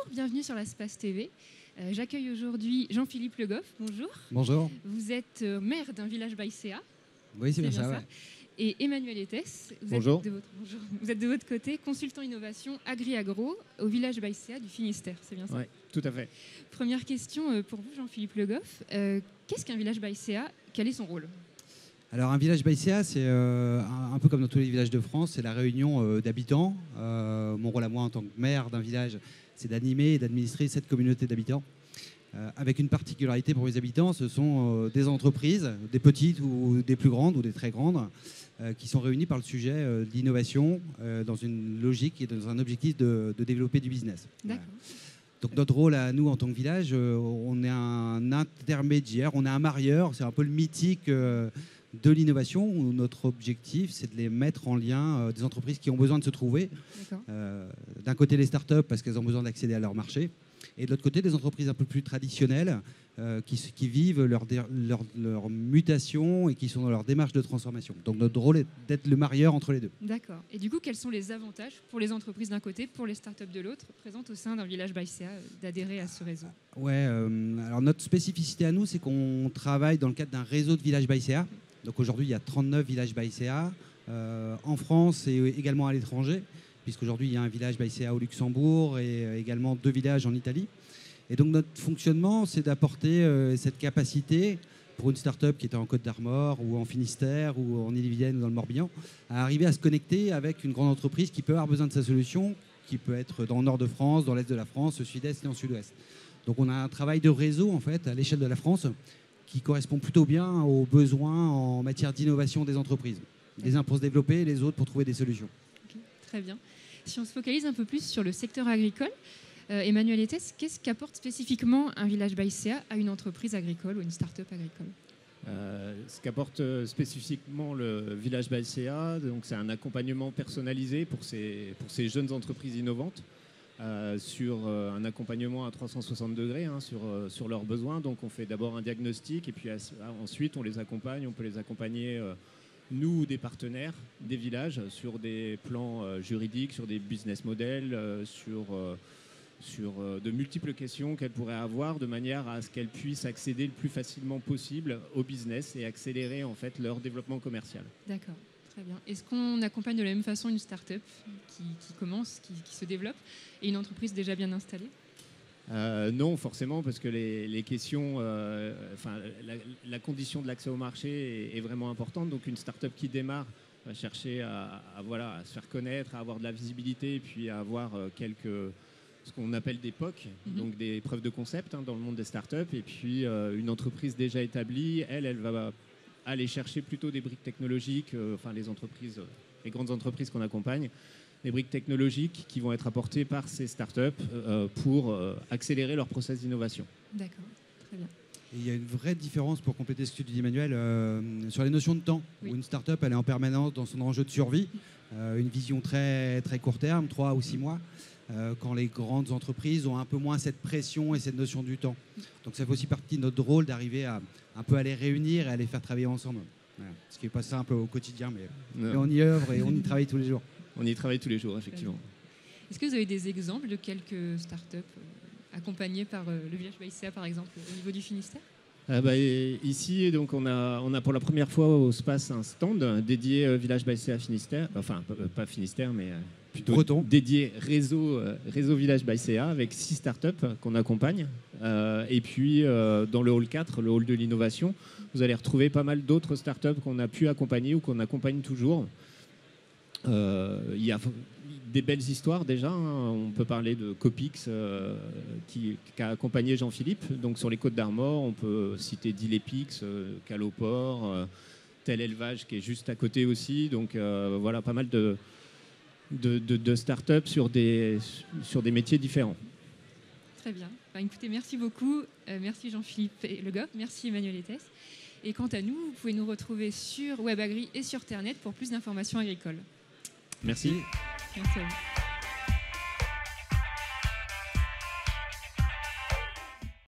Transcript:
bienvenue sur la Space TV. J'accueille aujourd'hui Jean-Philippe Le Goff. Bonjour. Bonjour. Vous êtes maire d'un village Baïséa. Oui, c'est bien ça. Ouais. Et Emmanuel Etès, bonjour. Vous êtes de votre côté consultant innovation agri-agro au village Baïséa du Finistère, c'est bien ça? Oui, tout à fait. Première question pour vous, Jean-Philippe Le Goff. Qu'est-ce qu'un village Baïséa? Quel est son rôle? Alors un village Baïséa, c'est un peu comme dans tous les villages de France, c'est la réunion d'habitants. Mon rôle à moi en tant que maire d'un village, c'est d'animer et d'administrer cette communauté d'habitants. Avec une particularité pour les habitants, ce sont des entreprises, des petites ou des plus grandes ou des très grandes, qui sont réunies par le sujet de l'innovation dans une logique et dans un objectif de développer du business. D'accord. Donc notre rôle à nous en tant que village, on est un intermédiaire, on est un marieur, c'est un peu le mythique de l'innovation où notre objectif c'est de les mettre en lien des entreprises qui ont besoin de se trouver. D'un côté les startups parce qu'elles ont besoin d'accéder à leur marché et de l'autre côté des entreprises un peu plus traditionnelles qui vivent leur mutation et qui sont dans leur démarche de transformation. Donc notre rôle est d'être le marieur entre les deux. D'accord. Et du coup, quels sont les avantages pour les entreprises d'un côté, pour les startups de l'autre, présentes au sein d'un village Baïséa, d'adhérer à ce réseau? Ouais, alors notre spécificité à nous, c'est qu'on travaille dans le cadre d'un réseau de villages Baïséa. Donc aujourd'hui, il y a 39 villages Baïséa en France et également à l'étranger, puisqu'aujourd'hui, il y a un village Baïséa au Luxembourg et également 2 villages en Italie. Et donc notre fonctionnement, c'est d'apporter cette capacité pour une start-up qui était en Côte d'Armor ou en Finistère ou en Ille-et-Vilaine ou dans le Morbihan, à arriver à se connecter avec une grande entreprise qui peut avoir besoin de sa solution, qui peut être dans le nord de France, dans l'est de la France, au sud-est et en sud-ouest. Donc on a un travail de réseau en fait à l'échelle de la France qui correspond plutôt bien aux besoins en matière d'innovation des entreprises. Les uns pour se développer, les autres pour trouver des solutions. Okay, très bien. Si on se focalise un peu plus sur le secteur agricole, Emmanuel Etès, qu'est-ce qu'apporte spécifiquement un village Baïséa à une entreprise agricole ou une start-up agricole? Ce qu'apporte spécifiquement le village Baïséa, c'est un accompagnement personnalisé pour ces jeunes entreprises innovantes. Sur un accompagnement à 360 degrés sur leurs besoins. Donc on fait d'abord un diagnostic et puis ensuite on les accompagne. On peut les accompagner, nous ou des partenaires des villages, sur des plans juridiques, sur des business models, sur de multiples questions qu'elles pourraient avoir de manière à ce qu'elles puissent accéder le plus facilement possible au business et accélérer en fait leur développement commercial. D'accord. Très bien. Est-ce qu'on accompagne de la même façon une start-up qui commence, qui se développe, et une entreprise déjà bien installée? Non, forcément, parce que les questions, la condition de l'accès au marché est vraiment importante. Donc une start-up qui démarre va chercher à se faire connaître, à avoir de la visibilité, et puis à avoir ce qu'on appelle des POC, donc des preuves de concept dans le monde des start-up. Et puis une entreprise déjà établie, elle va aller chercher plutôt des briques technologiques, les grandes entreprises qu'on accompagne, des briques technologiques qui vont être apportées par ces startups pour accélérer leur process d'innovation. D'accord, très bien. Et il y a une vraie différence, pour compléter ce que tu dis Emmanuel, sur les notions de temps. Oui. Où une start-up, elle est en permanence dans son enjeu de survie, une vision très, très court terme, 3 ou 6 mois, quand les grandes entreprises ont un peu moins cette pression et cette notion du temps. Donc ça fait aussi partie de notre rôle d'arriver à un peu à les réunir et à les faire travailler ensemble. Voilà. Ce qui n'est pas simple au quotidien, mais on y œuvre et on y travaille tous les jours. On y travaille tous les jours, effectivement. Est-ce que vous avez des exemples de quelques startups accompagnées par le village Baïséa, par exemple, au niveau du Finistère? Ici, donc, on a pour la première fois au SPACE un stand dédié village Baïséa Finistère, enfin pas Finistère, mais plutôt Breton. Dédié réseau village Baïséa avec 6 startups qu'on accompagne. Et puis dans le hall 4, le hall de l'innovation, vous allez retrouver pas mal d'autres startups qu'on a pu accompagner ou qu'on accompagne toujours. Il y a des belles histoires déjà. On peut parler de Copix qui a accompagné Jean-Philippe. Donc sur les Côtes d'Armor, on peut citer Dilepix, Caloport, Tel Élevage qui est juste à côté aussi. Donc voilà, pas mal de start-up sur des métiers différents. Très bien. Écoutez, merci beaucoup. Merci Jean-Philippe Le Goff. Merci Emmanuel Etès. Et quant à nous, vous pouvez nous retrouver sur WebAgri et sur Ternet pour plus d'informations agricoles. Merci. Merci à vous.